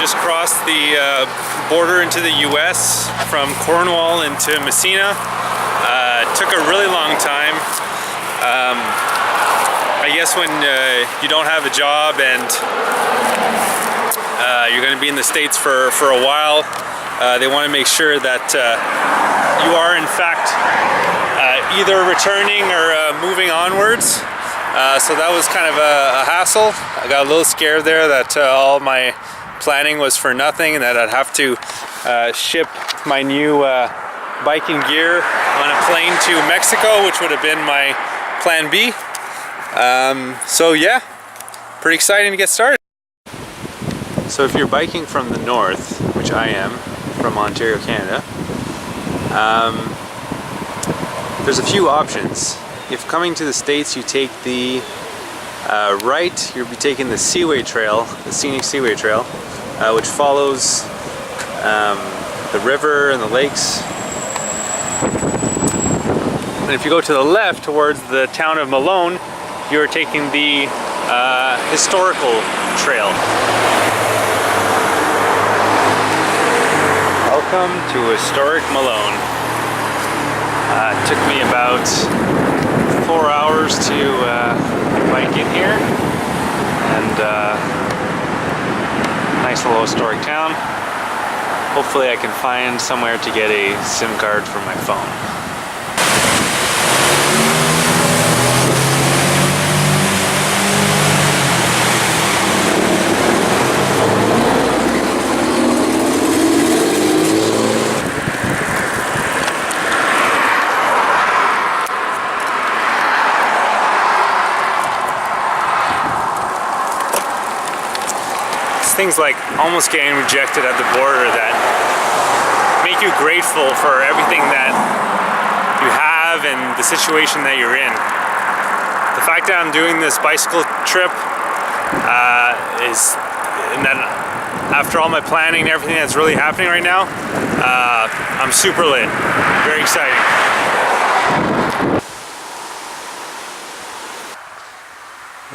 just crossed the border into the US from Cornwall into Messina. Took a really long time. I guess when you don't have a job and you're going to be in the States for a while, they want to make sure that you are in fact either returning or moving onwards. So that was kind of a hassle. I got a little scared there that all my planning was for nothing and that I'd have to ship my new biking gear on a plane to Mexico, which would have been my plan B. So yeah, pretty exciting to get started. So if you're biking from the north, which I am, from Ontario, Canada, there's a few options. If coming to the States you take the right, you'll be taking the Seaway Trail, the scenic Seaway Trail, which follows the river and the lakes. And if you go to the left towards the town of Malone, you're taking the historical trail. Welcome to historic Malone. It took me about 4 hours to bike in here, and nice little historic town. Hopefully I can find somewhere to get a SIM card for my phone. Things like almost getting rejected at the border that make you grateful for everything that you have and the situation that you're in. The fact that I'm doing this bicycle trip and that after all my planning and everything that's really happening right now, I'm super lit. Very exciting.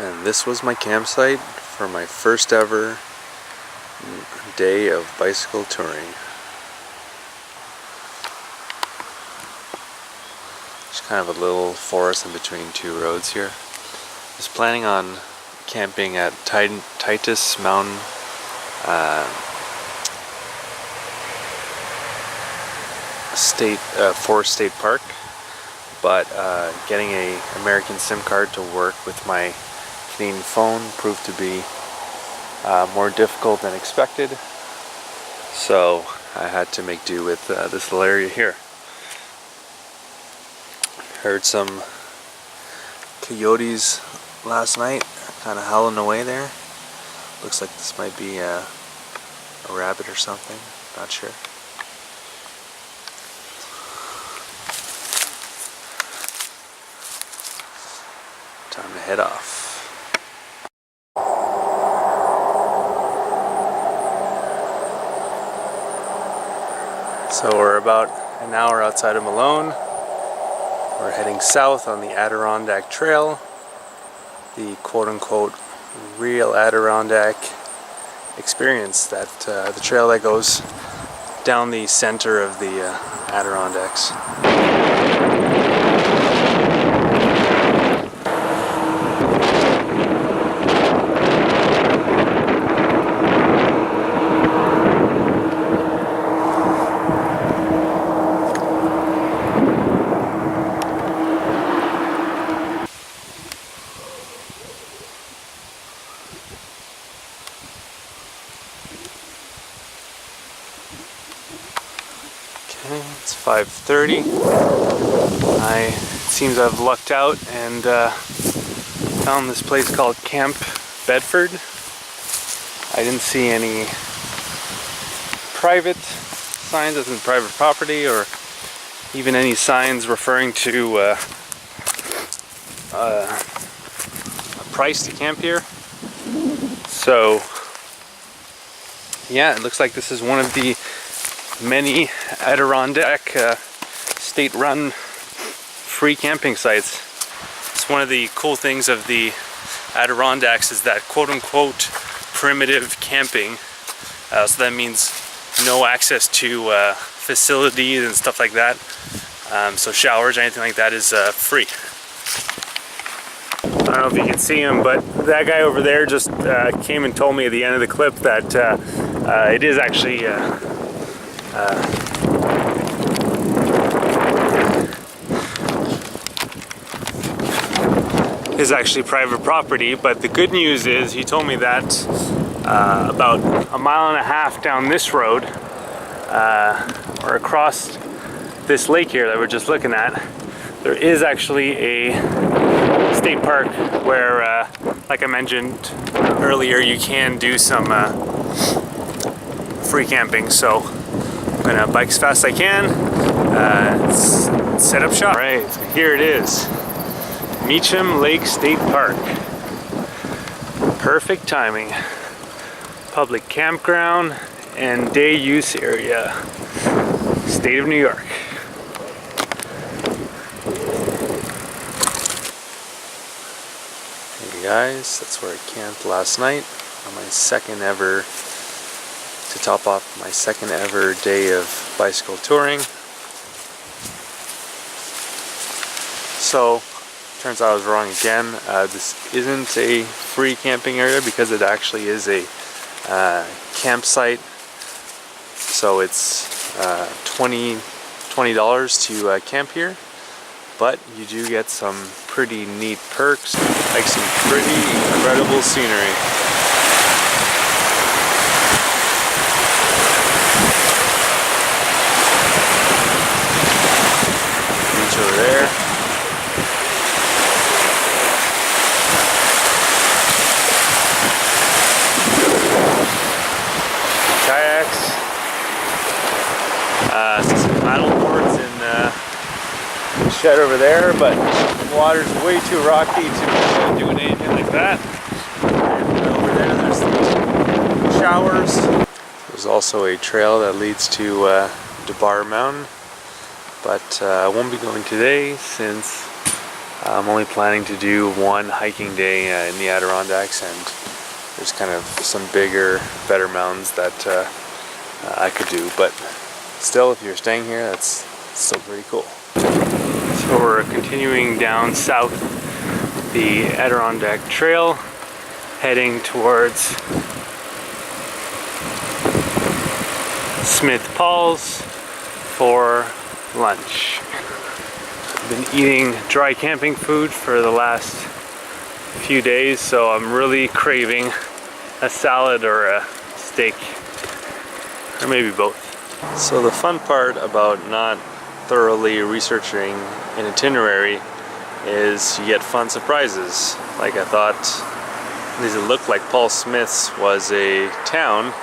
And this was my campsite for my first ever day of bicycle touring. There's kind of a little forest in between two roads here. I was planning on camping at Titus Mountain Forest State Park, but getting an American SIM card to work with my Canadian phone proved to be more difficult than expected, so I had to make do with this little area here. Heard some coyotes last night, kind of howling away there. Looks like this might be a rabbit or something, not sure. Time to head off. So we're about an hour outside of Malone. We're heading south on the Adirondack Trail, the quote-unquote real Adirondack experience, that the trail that goes down the center of the Adirondacks. It's 5:30. It seems I've lucked out and found this place called Camp Bedford. I didn't see any private signs as in private property, or even any signs referring to a price to camp here. So yeah, it looks like this is one of the many Adirondack state-run free camping sites. It's one of the cool things of the Adirondacks is that quote-unquote primitive camping So that means no access to facilities and stuff like that. So showers or anything like that is free. I don't know if you can see him, but that guy over there just came and told me at the end of the clip that it is actually private property. But the good news is he told me that about a mile and a half down this road or across this lake here that we're just looking at, there is actually a state park where, like I mentioned earlier, you can do some free camping. So I'm gonna bike as fast as I can, set up shop. All right, so here it is, Meechum Lake State Park. Perfect timing. Public campground and day use area, state of New York. Hey guys, that's where I camped last night on my second ever, to top off my second ever day of bicycle touring. So, turns out I was wrong again. This isn't a free camping area because it actually is a campsite. So it's $20 to camp here, but you do get some pretty neat perks, like some pretty incredible scenery. Beach over there. Kayaks. Some paddle boards in the shed over there, but the water's way too rocky to be doing anything like that. And over there, there's the showers. There's also a trail that leads to Debar Mountain, but I won't be going today since I'm only planning to do one hiking day in the Adirondacks, and there's kind of some bigger, better mountains that I could do. But still, if you're staying here, that's still pretty cool. So we're continuing down south the Adirondack Trail, heading towards Smith Paul's for lunch. I've been eating dry camping food for the last few days, so I'm really craving a salad or a steak, or maybe both. So the fun part about not thoroughly researching an itinerary is you get fun surprises. Like I thought, at least it looked like Paul Smith's was a town,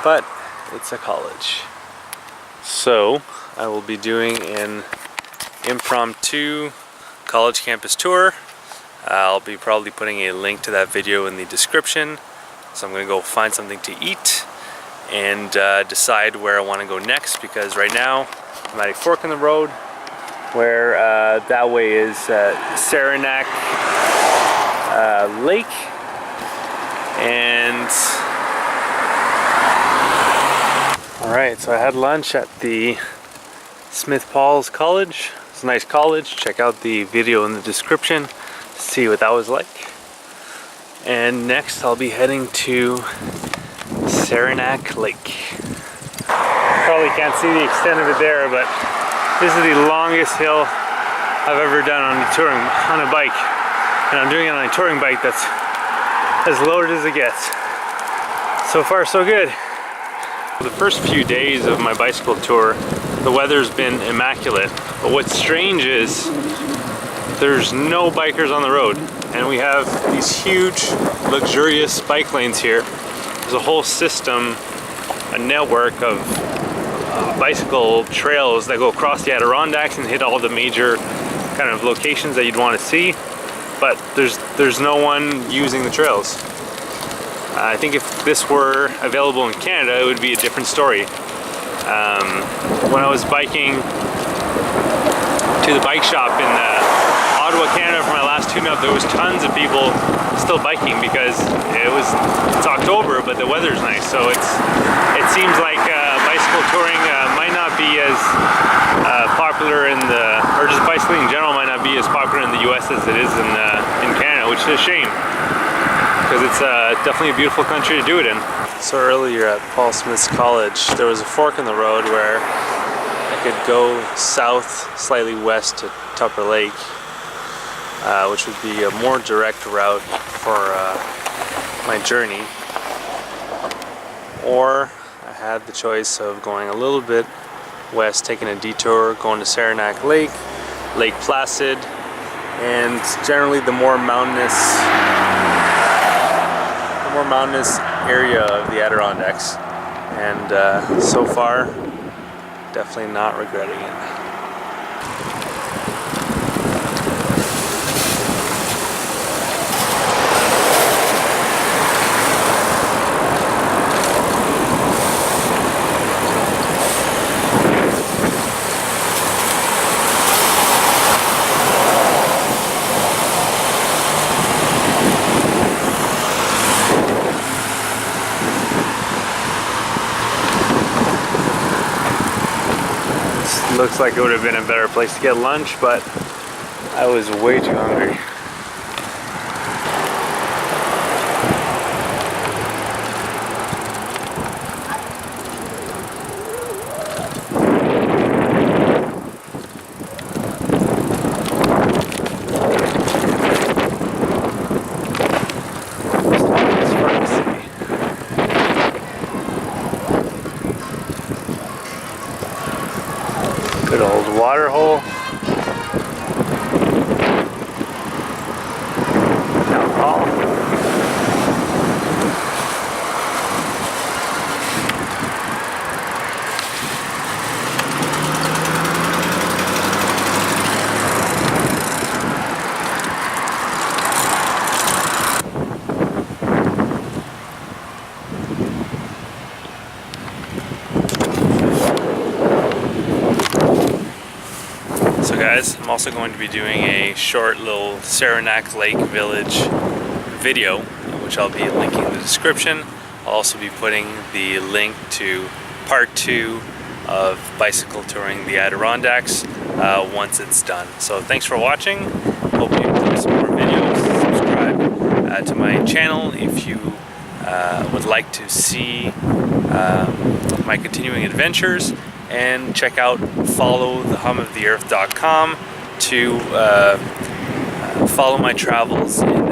but it's a college. So I will be doing an impromptu college campus tour. I'll be probably putting a link to that video in the description. So I'm gonna go find something to eat and decide where I want to go next, because right now I'm at a fork in the road where that way is Saranac Lake, and alright, so I had lunch at the Smith Paul's College. It's a nice college. Check out the video in the description to see what that was like. And next I'll be heading to Saranac Lake. Probably can't see the extent of it there, but this is the longest hill I've ever done on a bike. And I'm doing it on a touring bike that's as loaded as it gets. So far so good. The first few days of my bicycle tour, the weather's been immaculate. But what's strange is there's no bikers on the road, and we have these huge luxurious bike lanes here. There's a whole system, a network of bicycle trails that go across the Adirondacks and hit all the major kind of locations that you'd want to see, but there's no one using the trails. I think if this were available in Canada, it would be a different story. When I was biking to the bike shop in Ottawa, Canada for my last to me, there was tons of people still biking because it's October, but the weather's nice. So it seems like bicycle touring might not be as popular or just bicycling in general might not be as popular in the US as it is in Canada, which is a shame because it's definitely a beautiful country to do it in. So earlier at Paul Smith's College, there was a fork in the road where I could go south, slightly west to Tupper Lake, which would be a more direct route for my journey. Or I had the choice of going a little bit west, taking a detour, going to Saranac Lake, Lake Placid, and generally the more mountainous area of the Adirondacks. And so far, definitely not regretting it. Looks like it would have been a better place to get lunch, but I was way too hungry. Good old water hole. Town hall. So guys, I'm also going to be doing a short little Saranac Lake Village video, which I'll be linking in the description. I'll also be putting the link to part 2 of bicycle touring the Adirondacks once it's done. So thanks for watching. Hope you enjoy some more videos. Subscribe to my channel if you would like to see my continuing adventures. And check out followthehumoftheearth.com to follow my travels in